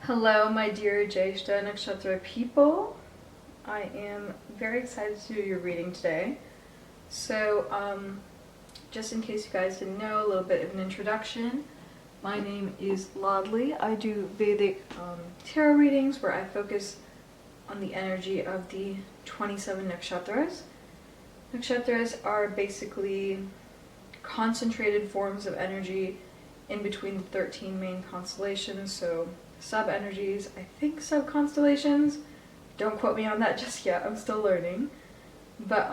Hello, my dear Jyeshtha Nakshatra people. I am very excited to do your reading today. So, just in case you guys didn't know, a little bit of an introduction. My name is Laadli. I do Vedic tarot readings where I focus on the energy of the 27 nakshatras. Nakshatras are basically concentrated forms of energy in between the 13 main constellations, so sub-energies, I think sub-constellations. Don't quote me on that just yet, I'm still learning. But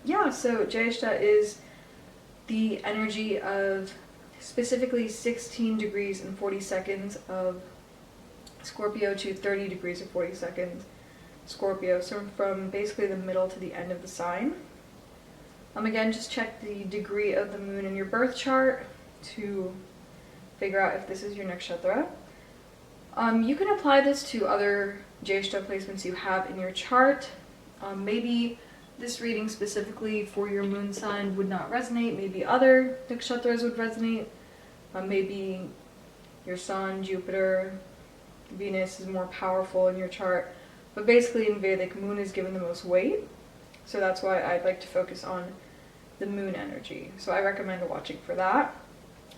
yeah, so Jyeshtha is the energy of specifically 16 degrees and 40 seconds of Scorpio to 30 degrees and 40 seconds Scorpio, so from basically the middle to the end of the sign. Again, just check the degree of the moon in your birth chart to figure out if this is your nakshatra. You can apply this to other Jyeshtha placements you have in your chart. Maybe this reading specifically for your moon sign would not resonate. Maybe other nakshatras would resonate. Maybe your sun, Jupiter, Venus is more powerful in your chart. But basically in Vedic, moon is given the most weight. So that's why I'd like to focus on the moon energy. So I recommend watching for that.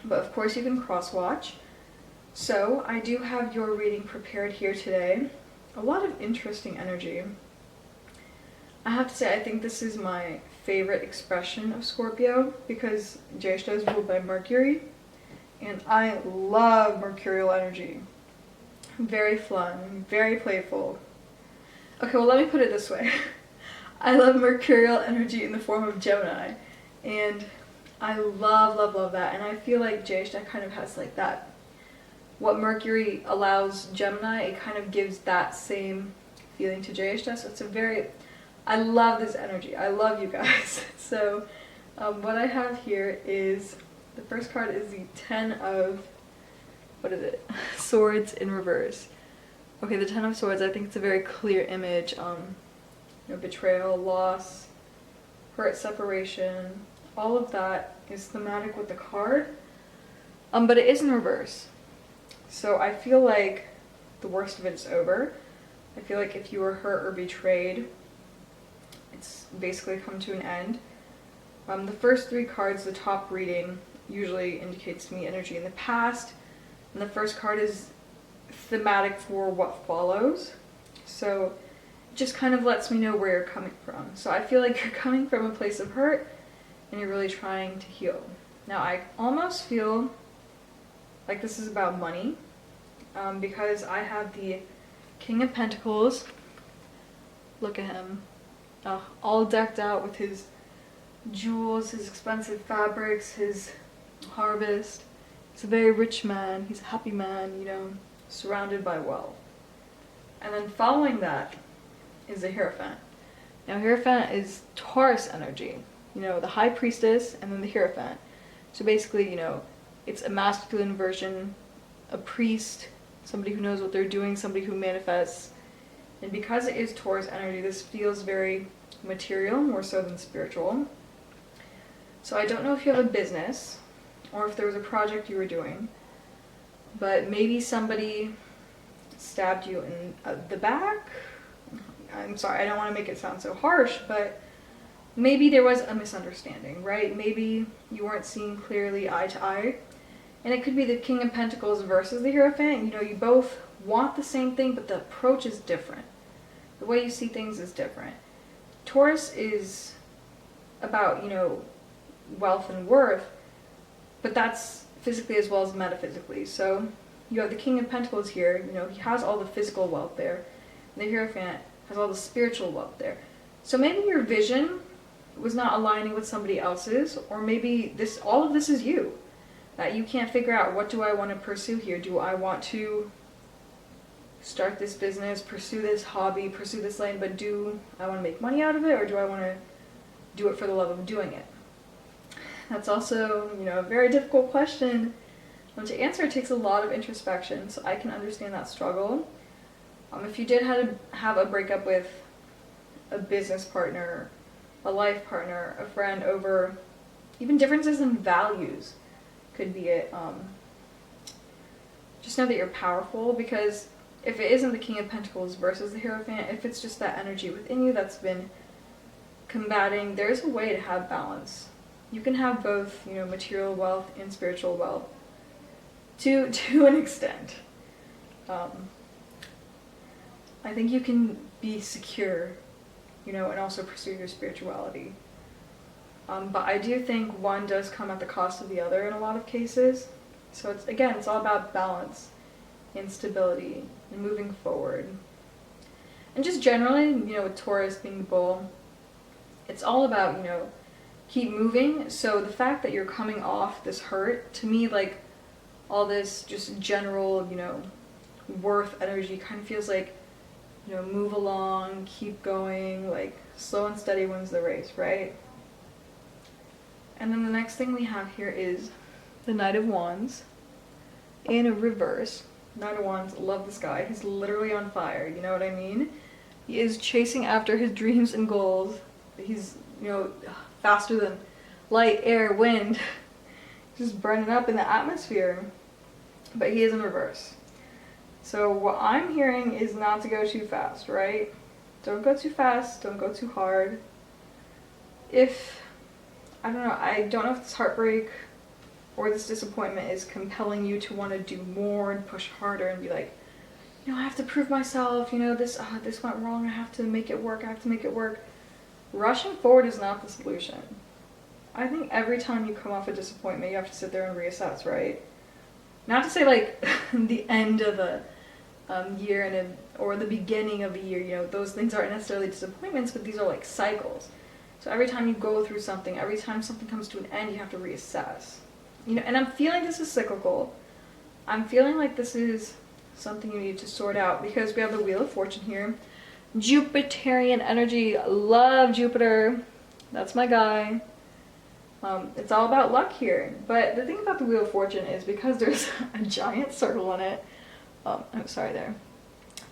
But of course you can cross-watch. So I do have your reading prepared here today. A lot of interesting energy. I have to say, I think this is my favorite expression of Scorpio because Jyeshtha is ruled by Mercury, and I love mercurial energy. Very fun, very playful. Okay, well, let me put it this way. I love mercurial energy in the form of Gemini, and I love that, and I feel like Jyeshtha kind of has like that. What Mercury allows Gemini, it kind of gives that same feeling to Jyeshtha, so it's a very, I love this energy. I love you guys. So what I have here is, the first card is the 10 of, what is it? Swords in reverse. Okay, the 10 of Swords, I think it's a very clear image. Betrayal, loss, hurt, separation, all of that is thematic with the card. But it is in reverse. So I feel like the worst of it is over. I feel like if you were hurt or betrayed, it's basically come to an end. The first three cards, the top reading, usually indicates to me energy in the past. And the first card is thematic for what follows. So it just kind of lets me know where you're coming from. So I feel like you're coming from a place of hurt and you're really trying to heal. Now I almost feel like this is about money, because I have the King of Pentacles. Look at him, all decked out with his jewels, his expensive fabrics, his harvest. He's a very rich man, he's a happy man, surrounded by wealth. And then following that is the Hierophant. Now Hierophant is Taurus energy, the High Priestess and then the Hierophant. So basically, it's a masculine version, a priest, somebody who knows what they're doing, somebody who manifests. And because it is Taurus energy, this feels very material, more so than spiritual. So I don't know if you have a business, or if there was a project you were doing, but maybe somebody stabbed you in the back. I'm sorry, I don't want to make it sound so harsh, but maybe there was a misunderstanding, right? Maybe you weren't seeing clearly eye to eye. And it could be the King of Pentacles versus the Hierophant. You both want the same thing, but the approach is different. The way you see things is different. Taurus is about, wealth and worth, but that's physically as well as metaphysically. So you have the King of Pentacles here, he has all the physical wealth there. And the Hierophant has all the spiritual wealth there. So maybe your vision was not aligning with somebody else's, or maybe all of this is you. That you can't figure out, what do I want to pursue here? Do I want to start this business, pursue this hobby, pursue this lane, but do I want to make money out of it, or do I want to do it for the love of doing it? That's also, a very difficult question. To answer, it takes a lot of introspection, so I can understand that struggle. If you did have a breakup with a business partner, a life partner, a friend, over even differences in values, could be it. just know that you're powerful, because if it isn't the King of Pentacles versus the Hierophant, if it's just that energy within you that's been combating, there's a way to have balance. You can have both, you know, material wealth and spiritual wealth to an extent. I think you can be secure, you know, and also pursue your spirituality. But I do think one does come at the cost of the other in a lot of cases. So it's, again, it's all about balance and stability and moving forward. And just generally, you know, with Taurus being the bull, it's all about, you know, keep moving. So the fact that you're coming off this hurt, to me, like, all this just general, you know, worth energy kind of feels like, you know, move along, keep going, like, slow and steady wins the race, right? And then the next thing we have here is the Knight of Wands in a reverse. Knight of Wands, love this guy. He's literally on fire, you know what I mean? He is chasing after his dreams and goals. He's, you know, faster than light, air, wind. Just burning up in the atmosphere. But he is in reverse. So what I'm hearing is not to go too fast, right? Don't go too fast, don't go too hard. I don't know if this heartbreak or this disappointment is compelling you to want to do more and push harder and be like, you know, I have to prove myself, you know, this went wrong, I have to make it work, Rushing forward is not the solution. I think every time you come off a disappointment, you have to sit there and reassess, right? Not to say like the end of a year or the beginning of a year, you know, those things aren't necessarily disappointments, but these are like cycles. So every time you go through something, every time something comes to an end, you have to reassess. You know, and I'm feeling this is cyclical. I'm feeling like this is something you need to sort out, because we have the Wheel of Fortune here. Jupiterian energy, love Jupiter. That's my guy. It's all about luck here. But the thing about the Wheel of Fortune is, because there's a giant circle on it, I'm sorry there,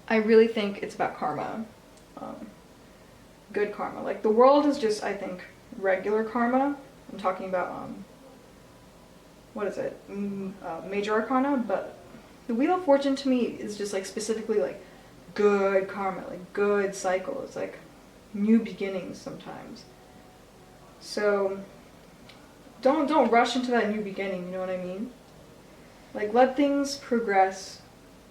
I really think it's about karma. Good karma. Like, the world is just, I think, regular karma. I'm talking about, what is it? Major Arcana, but the Wheel of Fortune to me is just like specifically like good karma, like good cycles, like new beginnings sometimes. So don't rush into that new beginning, you know what I mean? Like, let things progress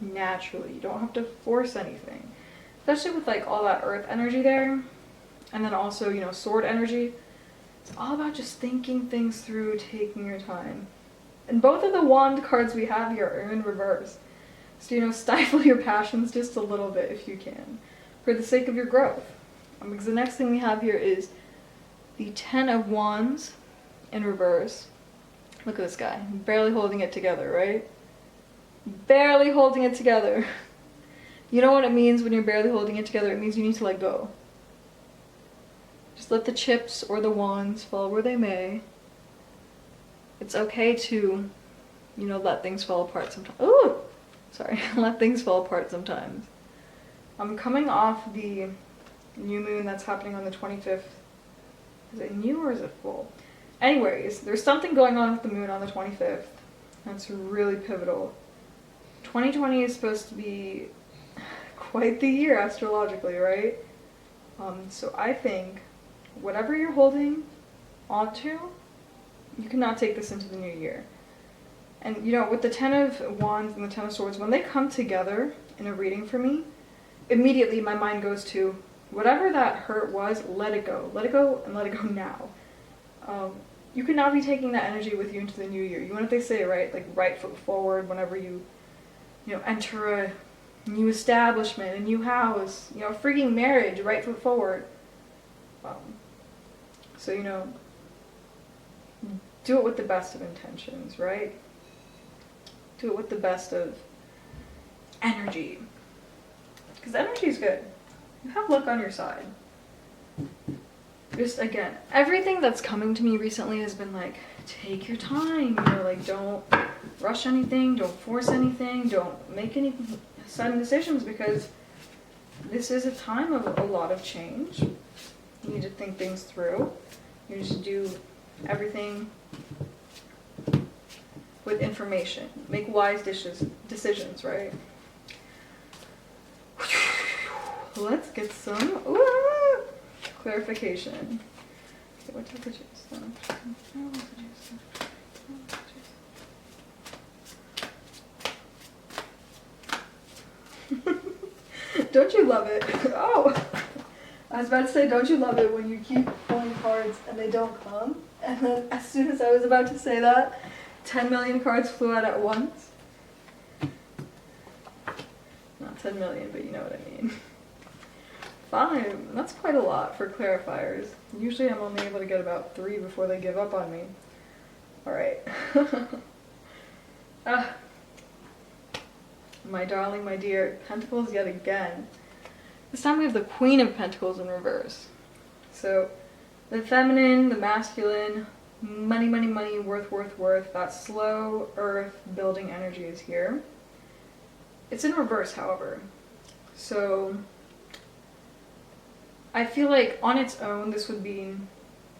naturally. You don't have to force anything. Especially with like all that earth energy there. And then also, you know, sword energy. It's all about just thinking things through, taking your time. And both of the wand cards we have here are in reverse. So, you know, stifle your passions just a little bit if you can, for the sake of your growth. Because the next thing we have here is the Ten of Wands in reverse. Look at this guy, barely holding it together, right? Barely holding it together. You know what it means when you're barely holding it together? It means you need to let go. Just let the chips or the wands fall where they may. It's okay to, you know, let things fall apart sometimes. Ooh! Sorry, let things fall apart sometimes. I'm coming off the new moon that's happening on the 25th. Is it new or is it full? Anyways, there's something going on with the moon on the 25th. That's really pivotal. 2020 is supposed to be quite the year astrologically, right? So I think whatever you're holding onto, you cannot take this into the new year. And, you know, with the Ten of Wands and the Ten of Swords, when they come together in a reading for me, immediately my mind goes to whatever that hurt was, let it go. Let it go and let it go now. You cannot be taking that energy with you into the new year. You know what they say, right? Like, right foot forward whenever you know, enter a new establishment, a new house, you know, freaking marriage, right foot forward. So, you know, do it with the best of intentions, right? Do it with the best of energy. Because energy is good. You have luck on your side. Just, again, everything that's coming to me recently has been like, take your time, you know, like, don't rush anything, don't force anything, don't make any sudden decisions, because this is a time of a lot of change. You need to think things through. You need to do everything with information. Make wise decisions, right? Let's get some clarification. Okay, what type of Don't you love it? Oh! I was about to say, don't you love it when you keep pulling cards and they don't come? And then as soon as I was about to say that, 10 million cards flew out at once. Not 10 million, but you know what I mean. 5. That's quite a lot for clarifiers. Usually I'm only able to get about 3 before they give up on me. Alright. My darling, my dear, Pentacles yet again. This time we have the Queen of Pentacles in reverse. So, the feminine, the masculine, money, money, money, worth, worth, worth, that slow earth building energy is here. It's in reverse, however. So, I feel like on its own this would be,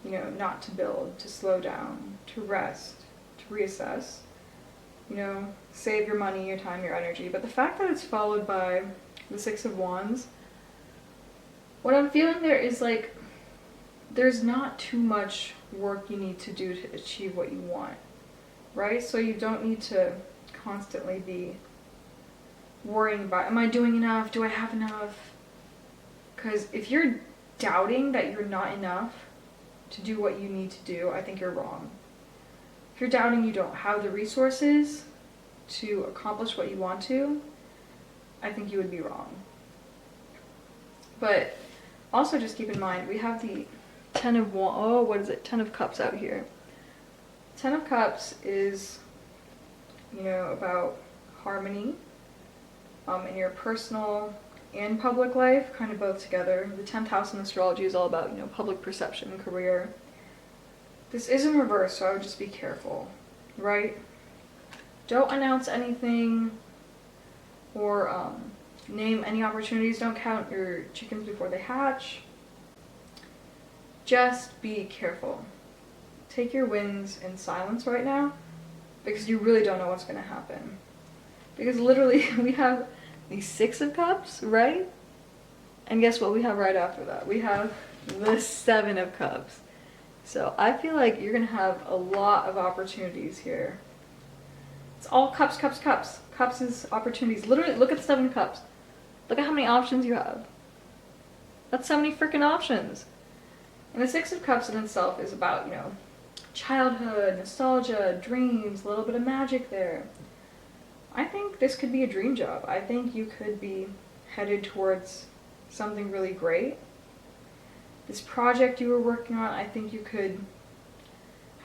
you know, not to build, to slow down, to rest, to reassess, you know, save your money, your time, your energy. But the fact that it's followed by the 6 of Wands, what I'm feeling there is like, there's not too much work you need to do to achieve what you want, right? So you don't need to constantly be worrying about, am I doing enough? Do I have enough? Because if you're doubting that you're not enough to do what you need to do, I think you're wrong. If you're doubting you don't have the resources to accomplish what you want to, I think you would be wrong. But also just keep in mind, we have the 10 of what is it? 10 of Cups out here. 10 of Cups is, you know, about harmony in your personal and public life, kind of both together. The 10th house in astrology is all about, you know, public perception, career. This is in reverse, so I would just be careful, right? Don't announce anything or name any opportunities. Don't count your chickens before they hatch. Just be careful. Take your wins in silence right now, because you really don't know what's going to happen. Because literally we have the 6 of Cups, right? And guess what we have right after that? We have the 7 of Cups. So I feel like you're going to have a lot of opportunities here. It's all cups, cups, cups. Cups is opportunities. Literally, look at the 7 of Cups. Look at how many options you have. That's so many freaking options. And the 6 of Cups in itself is about, you know, childhood, nostalgia, dreams, a little bit of magic there. I think this could be a dream job. I think you could be headed towards something really great. This project you were working on, I think you could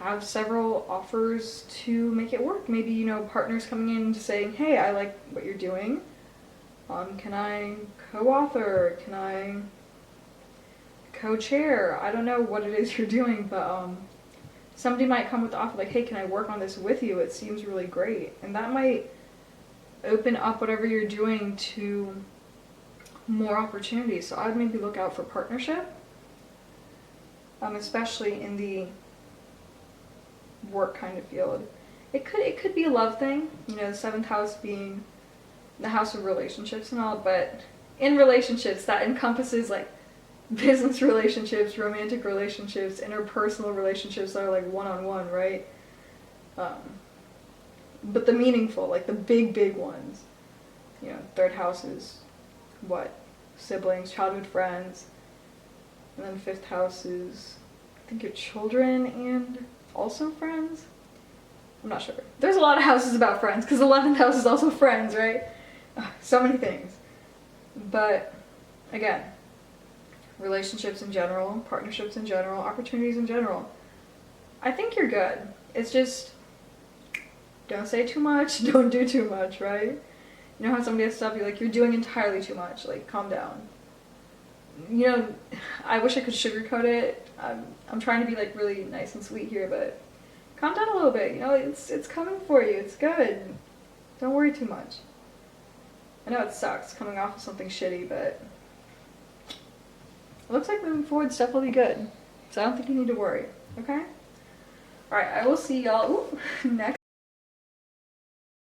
have several offers to make it work. Maybe, you know, partners coming in saying, hey, I like what you're doing. Can I co-author? Can I co-chair? I don't know what it is you're doing, but somebody might come with the offer like, hey, can I work on this with you? It seems really great. And that might open up whatever you're doing to more opportunities. So I would maybe look out for partnership, especially in the work kind of field. It could be a love thing, you know, the 7th house being the house of relationships and all, but in relationships that encompasses like business relationships, romantic relationships, interpersonal relationships that are like one-on-one, right? But the meaningful, like the big ones. You know, 3rd house is what? Siblings, childhood friends. And then 5th house is, I think, your children and also friends? I'm not sure. There's a lot of houses about friends, because 11th house is also friends, right? So many things. But, again, relationships in general, partnerships in general, opportunities in general. I think you're good. It's just, don't say too much, don't do too much, right? You know how somebody has to stop you, like, you're doing entirely too much, like, calm down. You know, I wish I could sugarcoat it. I'm trying to be, like, really nice and sweet here, but calm down a little bit, you know, it's coming for you, it's good. Don't worry too much. I know it sucks coming off of something shitty, but it looks like moving forward stuff will be good. So I don't think you need to worry, okay? Alright, I will see y'all next